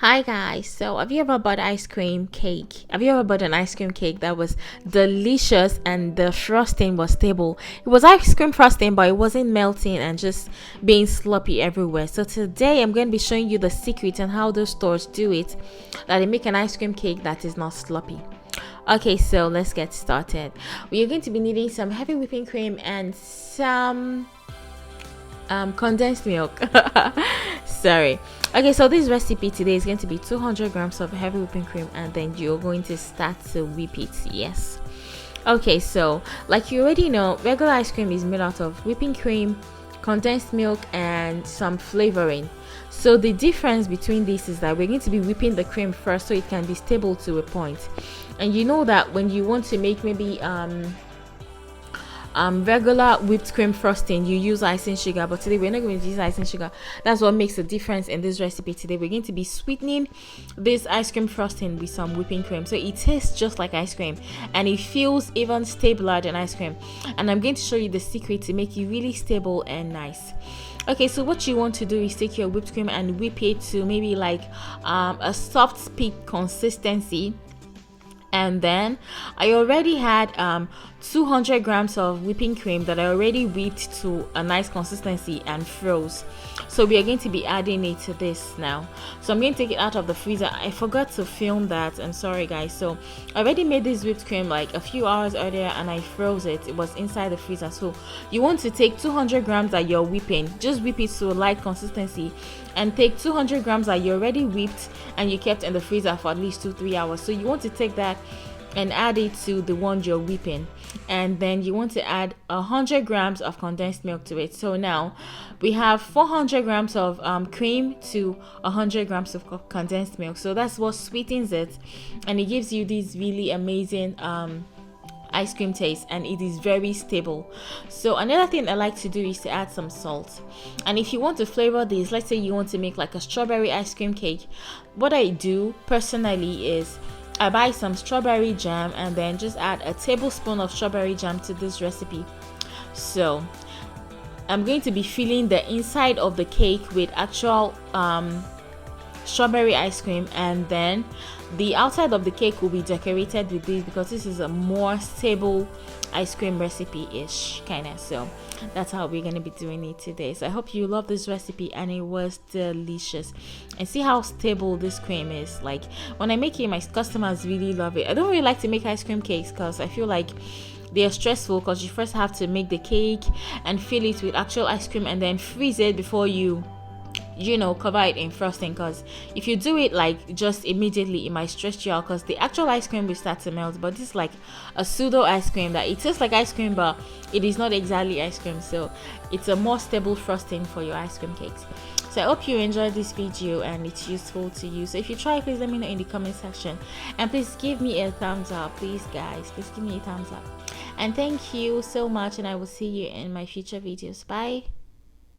Hi guys, so have you ever bought ice cream cake? Have you ever bought an ice cream cake that was delicious and the frosting was stable? It was ice cream frosting, but it wasn't melting and just being sloppy everywhere. So today I'm going to be showing you the secret and how those stores do it, that they make an ice cream cake that is not sloppy. Okay, so let's get started. We are going to be needing some heavy whipping cream and some condensed milk. Sorry. Okay, so this recipe today is going to be 200 grams of heavy whipping cream, and then you're going to start to whip it. Yes. Okay, so like you already know, regular ice cream is made out of whipping cream, condensed milk, and some flavoring. So the difference between this is that we're going to be whipping the cream first so it can be stable to a point. And you know that when you want to make maybe regular whipped cream frosting, you use icing sugar, but today we're not going to use icing sugar. That's what makes the difference in this recipe. Today we're going to be sweetening this ice cream frosting with some whipping cream, so it tastes just like ice cream and it feels even stabler than ice cream. And I'm going to show you the secret to make it really stable and nice. Okay, so what you want to do is take your whipped cream and whip it to maybe like a soft peak consistency. And then I already had 200 grams of whipping cream that I already whipped to a nice consistency and froze. So we are going to be adding it to this now. So I'm going to take it out of the freezer. I forgot to film that, I'm sorry guys. So I already made this whipped cream like a few hours earlier and I froze it. It was inside the freezer. So you want to take 200 grams that you're whipping, just whip it to a light consistency, and take 200 grams that you already whipped and you kept in the freezer for at least 2-3 hours. So you want to take that and add it to the one you're whipping, and then you want to add 100 grams of condensed milk to it. So now we have 400 grams of cream to 100 grams of condensed milk. So that's what sweetens it, and it gives you this really amazing ice cream taste, and it is very stable. So another thing I like to do is to add some salt. And if you want to flavor this, let's say you want to make like a strawberry ice cream cake, what I do personally is I buy some strawberry jam and then just add a tablespoon of strawberry jam to this recipe. So I'm going to be filling the inside of the cake with actual strawberry ice cream, and then the outside of the cake will be decorated with this because this is a more stable ice cream recipe-ish kind of. So that's how we're going to be doing it today. So I hope you love this recipe, and it was delicious. And see how stable this cream is. Like when I make it, my customers really love it. I don't really like to make ice cream cakes because I feel like they are stressful, because you first have to make the cake and fill it with actual ice cream and then freeze it before you cover it in frosting. Because if you do it like just immediately, it might stress you out because the actual ice cream will start to melt. But this is like a pseudo ice cream that it tastes like ice cream, but it is not exactly ice cream. So it's a more stable frosting for your ice cream cakes. So I hope you enjoyed this video and it's useful to you. So if you try, please let me know in the comment section, and please give me a thumbs up. Please guys, please give me a thumbs up, and thank you so much, and I will see you in my future videos. Bye.